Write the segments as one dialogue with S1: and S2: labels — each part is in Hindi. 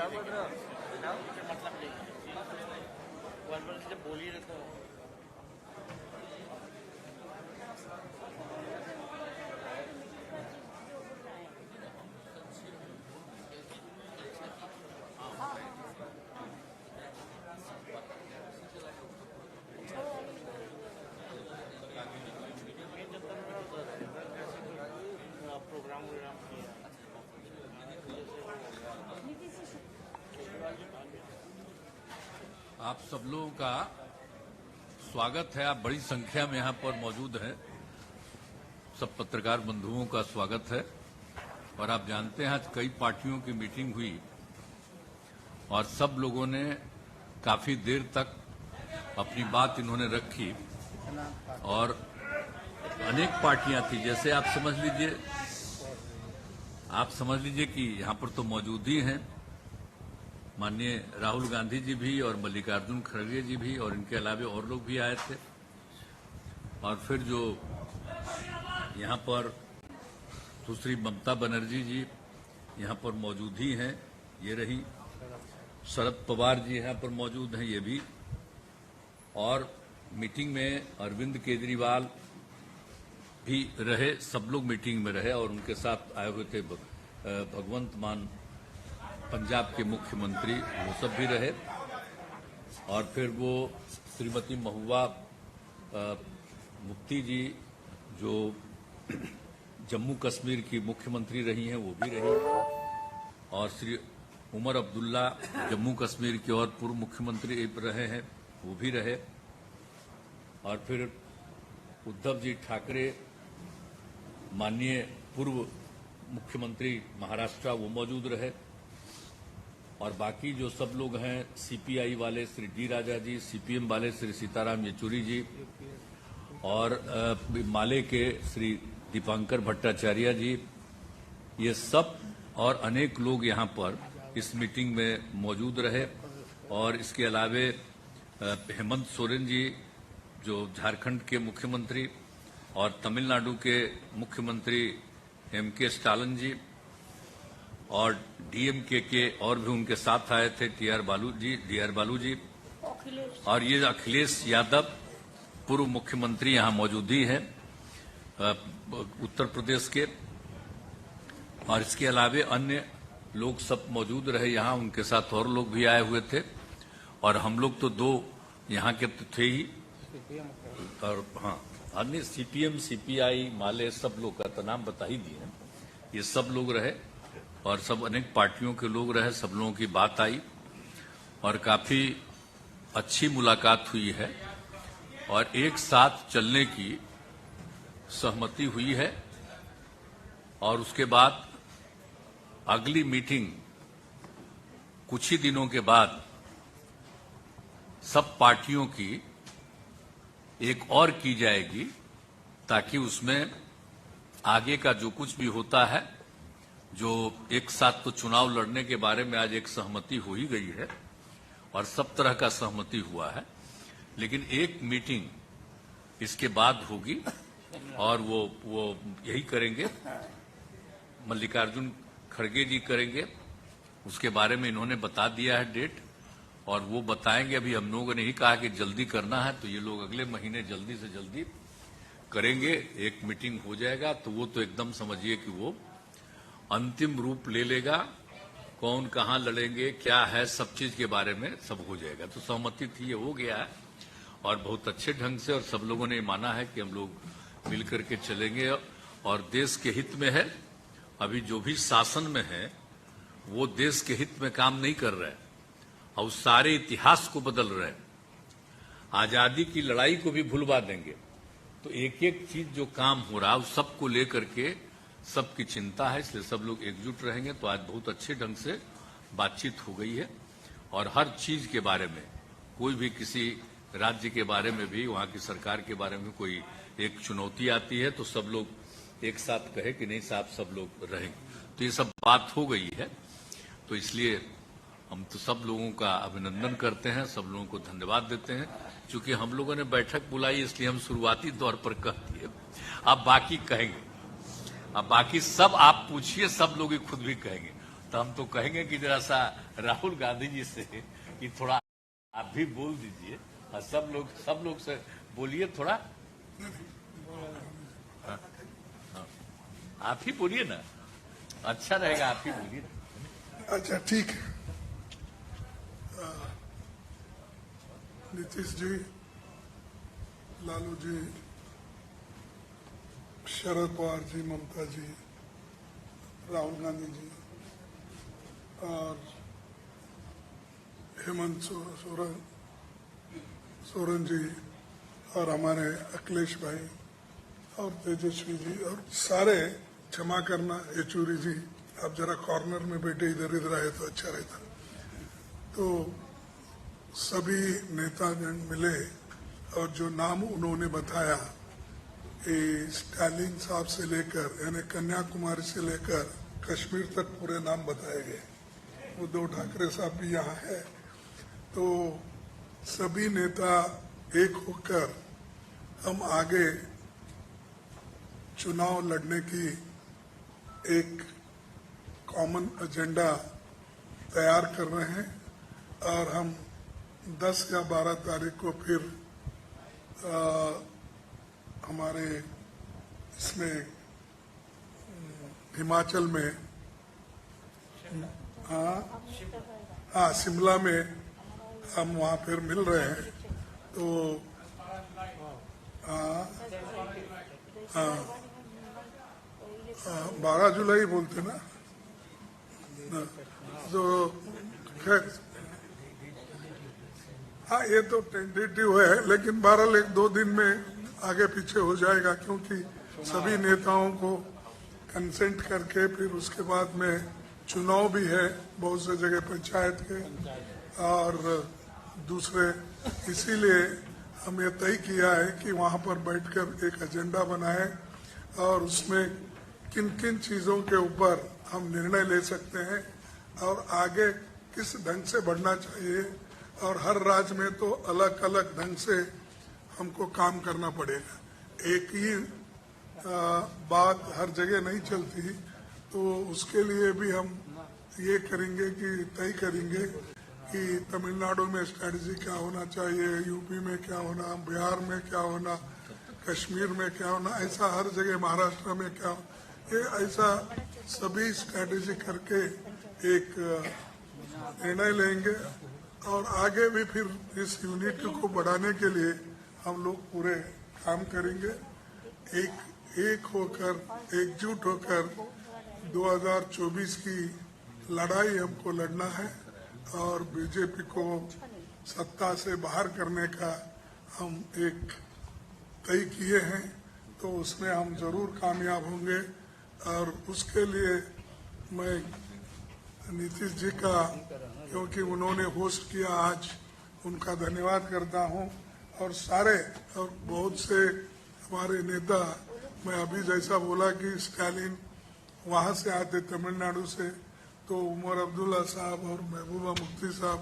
S1: मतलब नहीं वर्बल से बोल ही रहे तो प्रोग्राम
S2: आप सब लोगों का स्वागत है। आप बड़ी संख्या में यहाँ पर मौजूद हैं। सब पत्रकार बंधुओं का स्वागत है। और आप जानते हैं आज कई पार्टियों की मीटिंग हुई और सब लोगों ने काफी देर तक अपनी बात इन्होंने रखी और अनेक पार्टियां थी। जैसे आप समझ लीजिए कि यहाँ पर तो मौजूद ही हैं माननीय राहुल गांधी जी भी और मल्लिकार्जुन खड़गे जी भी और इनके अलावा और लोग भी आए थे। और फिर जो यहाँ पर दूसरी ममता बनर्जी जी यहाँ पर मौजूद ही हैं, ये रही। शरद पवार जी यहाँ पर मौजूद हैं, ये भी। और मीटिंग में अरविंद केजरीवाल भी रहे, सब लोग मीटिंग में रहे और उनके साथ आए हुए थे भगवंत मान पंजाब के मुख्यमंत्री, वो सब भी रहे। और फिर वो श्रीमती महुआ मुफ्ती जी जो जम्मू कश्मीर की मुख्यमंत्री रही हैं, वो भी रही। और श्री उमर अब्दुल्ला जम्मू कश्मीर के और पूर्व मुख्यमंत्री रहे हैं, वो भी रहे। और फिर उद्धव जी ठाकरे माननीय पूर्व मुख्यमंत्री महाराष्ट्र, वो मौजूद रहे। और बाकी जो सब लोग हैं, सीपीआई वाले श्री डी राजा जी, सीपीएम वाले श्री सीताराम येचुरी जी और माले के श्री दीपांकर भट्टाचार्य जी, ये सब और अनेक लोग यहाँ पर इस मीटिंग में मौजूद रहे। और इसके अलावे हेमंत सोरेन जी जो झारखंड के मुख्यमंत्री और तमिलनाडु के मुख्यमंत्री एमके स्टालिन जी और डीएमके के और भी उनके साथ आए थे डी आर बालू जी और ये अखिलेश यादव पूर्व मुख्यमंत्री यहाँ मौजूद ही हैं उत्तर प्रदेश के। और इसके अलावे अन्य लोग सब मौजूद रहे यहाँ, उनके साथ और लोग भी आए हुए थे। और हम लोग तो दो यहाँ के तो थे ही, और हाँ अन्य सीपीएम सीपीआई माले सब लोग का तो नाम बता ही दिए। ये सब लोग रहे और सब अनेक पार्टियों के लोग रहे, सब लोगों की बात आई और काफी अच्छी मुलाकात हुई है और एक साथ चलने की सहमति हुई है। और उसके बाद अगली मीटिंग कुछ ही दिनों के बाद सब पार्टियों की एक और की जाएगी ताकि उसमें आगे का जो कुछ भी होता है, जो एक साथ तो चुनाव लड़ने के बारे में आज एक सहमति हो ही गई है और सब तरह का सहमति हुआ है, लेकिन एक मीटिंग इसके बाद होगी और वो यही करेंगे, मल्लिकार्जुन खड़गे जी करेंगे। उसके बारे में इन्होंने बता दिया है डेट और वो बताएंगे। अभी हम लोगों ने ही कहा कि जल्दी करना है, तो ये लोग अगले महीने जल्दी से जल्दी करेंगे, एक मीटिंग हो जाएगा। तो वो तो एकदम समझिए कि वो अंतिम रूप ले लेगा, कौन कहाँ लड़ेंगे क्या है सब चीज के बारे में सब हो जाएगा। तो सहमति थी, ये हो गया है और बहुत अच्छे ढंग से और सब लोगों ने माना है कि हम लोग मिलकर के चलेंगे और देश के हित में है। अभी जो भी शासन में है वो देश के हित में काम नहीं कर रहे और सारे इतिहास को बदल रहे हैं, आजादी की लड़ाई को भी भुलवा देंगे। तो एक एक चीज जो काम हो रहा है उस सबको लेकर के सबकी चिंता है, इसलिए सब लोग एकजुट रहेंगे। तो आज बहुत अच्छे ढंग से बातचीत हो गई है और हर चीज के बारे में, कोई भी किसी राज्य के बारे में भी, वहां की सरकार के बारे में कोई एक चुनौती आती है तो सब लोग एक साथ कहे कि नहीं साहब सब लोग रहेंगे। तो ये सब बात हो गई है। तो इसलिए हम तो सब लोगों का अभिनंदन करते हैं, सब लोगों को धन्यवाद देते हैं। चूंकि हम लोगों ने बैठक बुलाई इसलिए हम शुरुआती तौर पर कह दिए, अब बाकी कहेंगे, अब बाकी सब आप पूछिए, सब लोग ही खुद भी कहेंगे। तो हम तो कहेंगे कि जरा सा राहुल गांधी जी से कि थोड़ा आप भी बोल दीजिए, और सब लोग से बोलिए थोड़ा। हाँ, हाँ, आप ही बोलिए ना, अच्छा रहेगा, आप ही बोलिए ना।
S3: अच्छा ठीक है। नीतीश जी, लालू जी, शरद पवार जी, ममता जी, राहुल गांधी जी और हेमंत सोरेन जी और हमारे अखिलेश भाई और तेजस्वी जी और सारे, क्षमा करना येचुरी जी, आप जरा कॉर्नर में बैठे इधर इधर आए तो अच्छा रहता। तो सभी नेतागण मिले और जो नाम उन्होंने बताया, स्टालिन साहब से लेकर यानी कन्याकुमारी से लेकर कश्मीर तक पूरे नाम बताए गए। उद्धव ठाकरे साहब भी यहाँ है। तो सभी नेता एक होकर हम आगे चुनाव लड़ने की एक कॉमन एजेंडा तैयार कर रहे हैं और हम 10 या 12 तारीख को फिर हमारे इसमें हिमाचल में, हाँ शिमला में हम वहाँ फिर मिल रहे हैं। तो हाँ 12 जुलाई बोलते ना, तो खैर हाँ ये तो टेंटेटिव है, लेकिन 12-1-2 दिन में आगे पीछे हो जाएगा, क्योंकि सभी नेताओं को कंसेंट करके फिर उसके बाद में चुनाव भी है बहुत से जगह पंचायत के और दूसरे। इसीलिए हम ये तय किया है कि वहाँ पर बैठकर एक एजेंडा बनाए और उसमें किन किन चीज़ों के ऊपर हम निर्णय ले सकते हैं और आगे किस ढंग से बढ़ना चाहिए। और हर राज्य में तो अलग अलग ढंग से हमको काम करना पड़ेगा, एक ही बात हर जगह नहीं चलती। तो उसके लिए भी हम ये करेंगे कि तय करेंगे कि तमिलनाडु में स्ट्रेटजी क्या होना चाहिए, यूपी में क्या होना, बिहार में क्या होना, कश्मीर में क्या होना, ऐसा हर जगह, महाराष्ट्र में क्या, ये ऐसा सभी स्ट्रेटजी करके एक निर्णय लेंगे और आगे भी फिर इस यूनिटी को बढ़ाने के लिए हम लोग पूरे काम करेंगे। एक होकर, एकजुट होकर 2024 की लड़ाई हमको लड़ना है और बीजेपी को सत्ता से बाहर करने का हम एक तय किए हैं। तो उसमें हम जरूर कामयाब होंगे और उसके लिए मैं नीतीश जी का, क्योंकि उन्होंने होस्ट किया आज, उनका धन्यवाद करता हूं। और सारे और बहुत से हमारे नेता, मैं अभी जैसा बोला कि स्टालिन वहां से आते तमिलनाडु से, तो उमर अब्दुल्ला साहब और महबूबा मुफ्ती साहब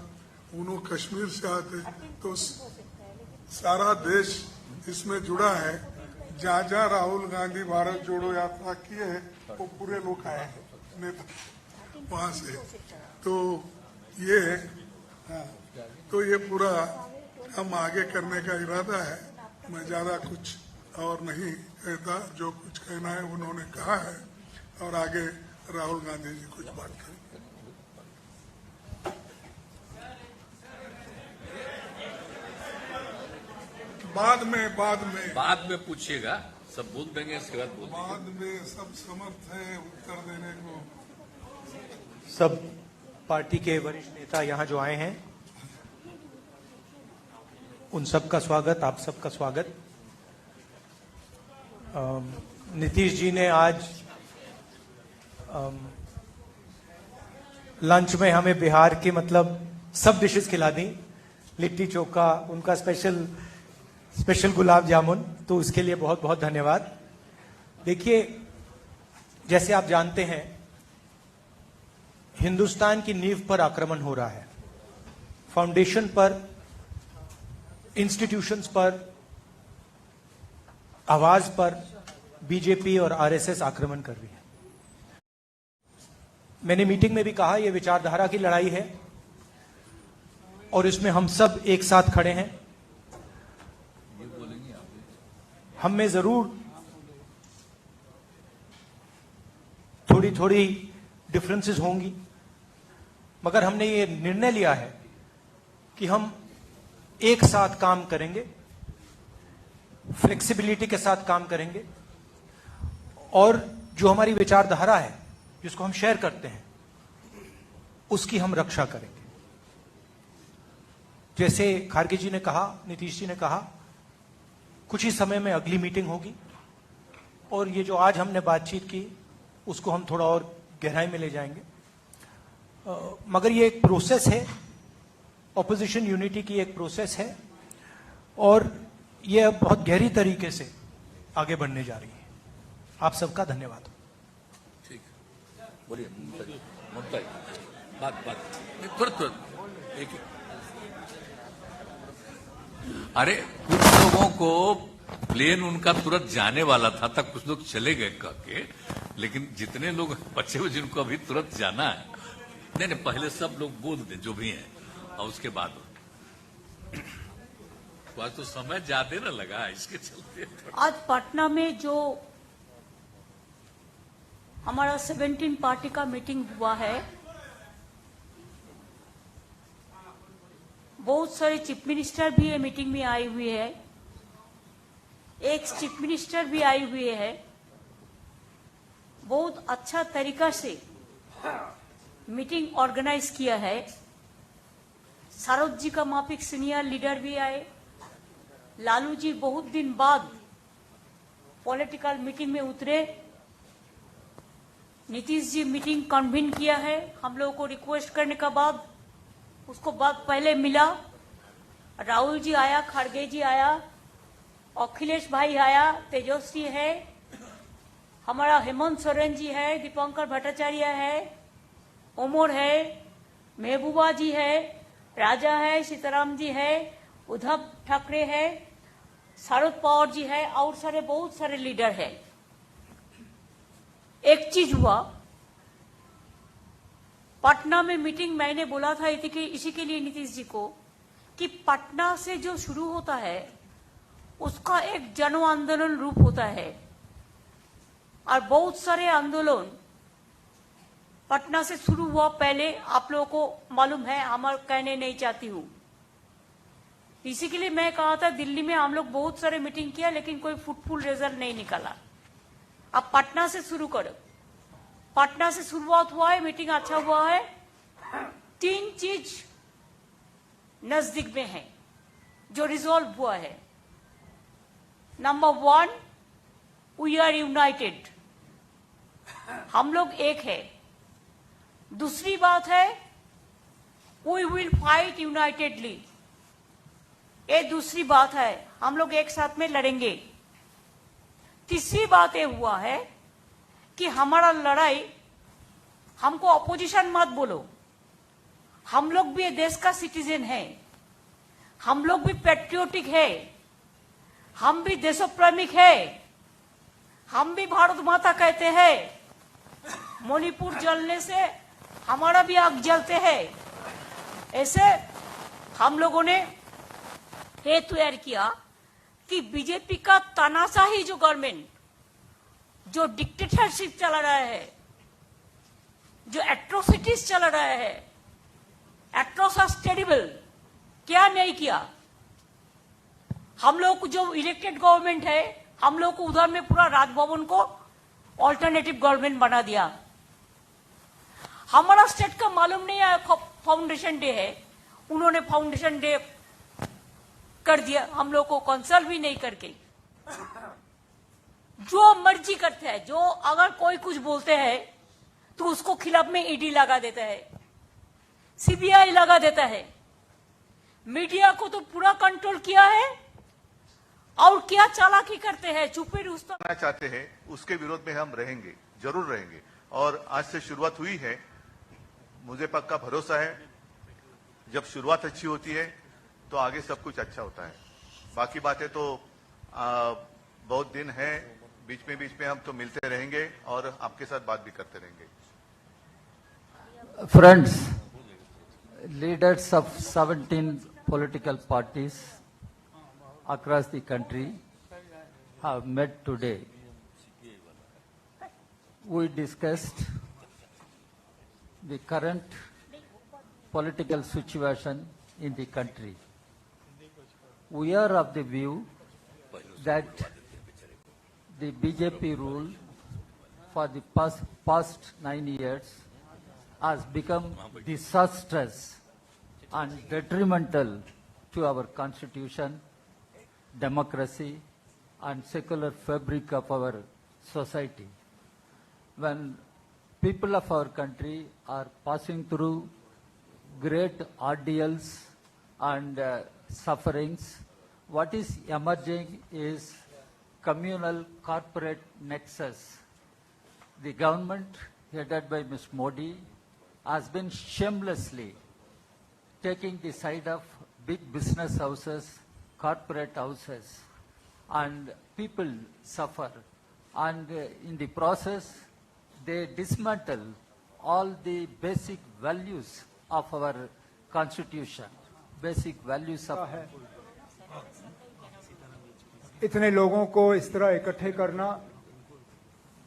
S3: उन्होंने कश्मीर से आते, तो सारा देश इसमें जुड़ा है। जहाँ जहाँ राहुल गांधी भारत जोड़ो यात्रा किए है वो पूरे लोग आए हैं नेता वहां से। तो ये है, हाँ, तो ये पूरा हम आगे करने का इरादा है। मैं ज्यादा कुछ और नहीं कहता, जो कुछ कहना है उन्होंने कहा है और आगे राहुल गांधी जी कुछ बात करें।
S2: बाद में पूछिएगा, सब बोल देंगे, इसके बाद बोल देंगे।
S3: बाद में सब समर्थ है उत्तर देने को।
S4: सब पार्टी के वरिष्ठ नेता यहाँ जो आए हैं, उन सबका स्वागत, आप सबका स्वागत। नीतीश जी ने आज लंच में हमें बिहार की मतलब सब डिशेस खिला दी, लिट्टी चोखा, उनका स्पेशल गुलाब जामुन, तो उसके लिए बहुत बहुत धन्यवाद। देखिए, जैसे आप जानते हैं, हिंदुस्तान की नींव पर आक्रमण हो रहा है, फाउंडेशन पर, इंस्टीट्यूशंस पर, आवाज पर बीजेपी और आरएसएस आक्रमण कर रही है। मैंने मीटिंग में भी कहा, यह विचारधारा की लड़ाई है और इसमें हम सब एक साथ खड़े हैं। हम में जरूर थोड़ी थोड़ी डिफरेंसेस होंगी, मगर हमने ये निर्णय लिया है कि हम एक साथ काम करेंगे, फ्लेक्सिबिलिटी के साथ काम करेंगे और जो हमारी विचारधारा है, जिसको हम शेयर करते हैं, उसकी हम रक्षा करेंगे। जैसे खारगे जी ने कहा, नीतीश जी ने कहा, कुछ ही समय में अगली मीटिंग होगी और ये जो आज हमने बातचीत की उसको हम थोड़ा और गहराई में ले जाएंगे। मगर ये एक प्रोसेस है, ऑपोजिशन यूनिटी की एक प्रोसेस है और ये अब बहुत गहरी तरीके से आगे बढ़ने जा रही है। आप सबका धन्यवाद।
S2: ठीक है, बोलिए ममता जी, बात तुरंत एक। अरे कुछ लोगों को प्लेन उनका तुरंत जाने वाला था, तब कुछ लोग चले गए कह के, लेकिन जितने लोग बचे हुए जिनको अभी तुरंत जाना है, नहीं पहले सब लोग बोल दें जो भी हैं और उसके बाद आज तो समय ज्यादा न लगा इसके चलते।
S5: आज पटना में जो हमारा 17 पार्टी का मीटिंग हुआ है, बहुत सारे चीफ मिनिस्टर भी ये मीटिंग में आई हुई है, एक चीफ मिनिस्टर भी आई हुई है। बहुत अच्छा तरीका से मीटिंग ऑर्गेनाइज किया है। सारोद जी का माफिक सीनियर लीडर भी आए, लालू जी बहुत दिन बाद पॉलिटिकल मीटिंग में उतरे, नीतीश जी मीटिंग कन्वीन किया है हम लोगों को रिक्वेस्ट करने का बाद, उसको बाद पहले मिला, राहुल जी आया, खड़गे जी आया, अखिलेश भाई आया, तेजस्वी है, हमारा हेमंत सोरेन जी है, दीपंकर भट्टाचार्य है, ओमर है, महबूबा जी है, राजा है, सीताराम जी है, उद्धव ठाकरे है, शरद पवार जी है और सारे बहुत सारे लीडर है। एक चीज हुआ, पटना में मीटिंग मैंने बोला था इसी के लिए नीतीश जी को कि पटना से जो शुरू होता है उसका एक जन आंदोलन रूप होता है और बहुत सारे आंदोलन पटना से शुरू हुआ। पहले आप लोगों को मालूम है, हम कहने नहीं चाहती हूँ, इसी के लिए मैं कहा था दिल्ली में हम लोग बहुत सारे मीटिंग किया लेकिन कोई फ्रूटफुल रिजल्ट नहीं निकाला। अब पटना से शुरू करो, पटना से शुरुआत हुआ है, मीटिंग अच्छा हुआ है। 3 चीज नजदीक में है जो रिजॉल्व हुआ है। नंबर 1, वी आर यूनाइटेड, हम लोग एक है। दूसरी बात है, वी विल फाइट यूनाइटेडली, ये दूसरी बात है, हम लोग एक साथ में लड़ेंगे। तीसरी बात ये हुआ है कि हमारा लड़ाई, हमको अपोजिशन मत बोलो, हम लोग भी ये देश का सिटीजन है, हम लोग भी पैट्रियोटिक है, हम भी देशप्रेमिक है, हम भी भारत माता कहते हैं। मणिपुर जलने से हमारा भी आग जलते हैं। ऐसे हम लोगों ने ये तैयार किया कि बीजेपी का तानाशाही जो गवर्नमेंट, जो डिक्टेटरशिप चला रहा है, जो एट्रोसिटीज चला रहा है, एट्रोसस टेरिबल, क्या नहीं किया। हम लोग को जो इलेक्टेड गवर्नमेंट है, हम लोग को उधर में पूरा राजभवन को ऑल्टरनेटिव गवर्नमेंट बना दिया। हमारा स्टेट का मालूम नहीं है, फाउंडेशन डे है, उन्होंने फाउंडेशन डे कर दिया, हम लोग को कंसल्ट भी नहीं करके जो मर्जी करते हैं। जो अगर कोई कुछ बोलते हैं तो उसको खिलाफ में ईडी लगा देता है, सीबीआई लगा देता है। मीडिया को तो पूरा कंट्रोल किया है और क्या चालाकी करते हैं, चुप्पी रुस्तम
S6: चाहते हैं, उसके विरोध में हम रहेंगे, जरूर रहेंगे। और आज से शुरुआत हुई है, मुझे पक्का भरोसा है जब शुरुआत अच्छी होती है तो आगे सब कुछ अच्छा होता है। बाकी बातें तो बहुत दिन है, बीच में हम तो मिलते रहेंगे और आपके साथ बात भी करते रहेंगे।
S7: Friends, leaders of 17 political parties across the country have met today. We discussed the current political situation in the country. We are of the view that the BJP rule for the past 9 years has become disastrous and detrimental to our constitution, democracy, and secular fabric of our society. When people of our country are passing through great ordeals and sufferings, what is emerging is communal corporate nexus. The government headed by Ms. Modi has been shamelessly taking the side of big business houses, corporate houses, and people suffer. And in the process, they dismantle all the basic values of our constitution, basic values of...
S8: इतने लोगों को इस तरह इकट्ठे करना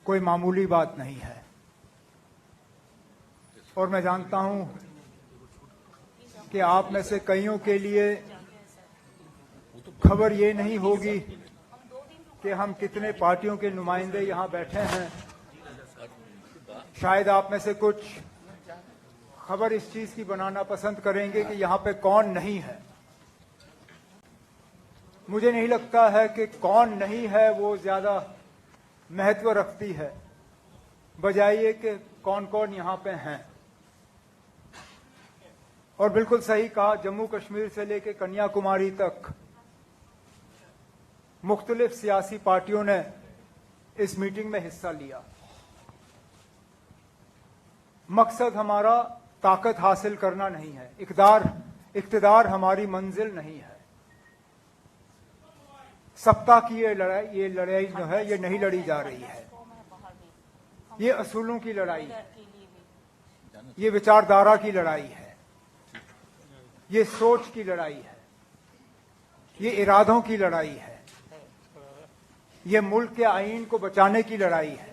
S8: कोई मामूली बात नहीं है और मैं जानता हूं कि आप में से कईयों के लिए खबर ये नहीं होगी कि हम कितने पार्टियों के नुमाइंदे यहां बैठे हैं। शायद आप में से कुछ खबर इस चीज की बनाना पसंद करेंगे कि यहां पे कौन नहीं है। मुझे नहीं लगता है कि कौन नहीं है वो ज्यादा महत्व रखती है, बजाय ये कि कौन कौन यहां पे हैं। और बिल्कुल सही कहा, जम्मू कश्मीर से लेकर कन्याकुमारी तक मुख्तलिफ सियासी पार्टियों ने इस मीटिंग में हिस्सा लिया। मकसद हमारा ताकत हासिल करना नहीं है, इक़्तिदार हमारी मंजिल नहीं है। सत्ता की ये लड़ाई जो है ये नहीं लड़ी जा रही है। ये असूलों की लड़ाई है, ये विचारधारा की लड़ाई है, ये सोच की लड़ाई है, ये इरादों की लड़ाई है, ये मुल्क के आईन को बचाने की लड़ाई है।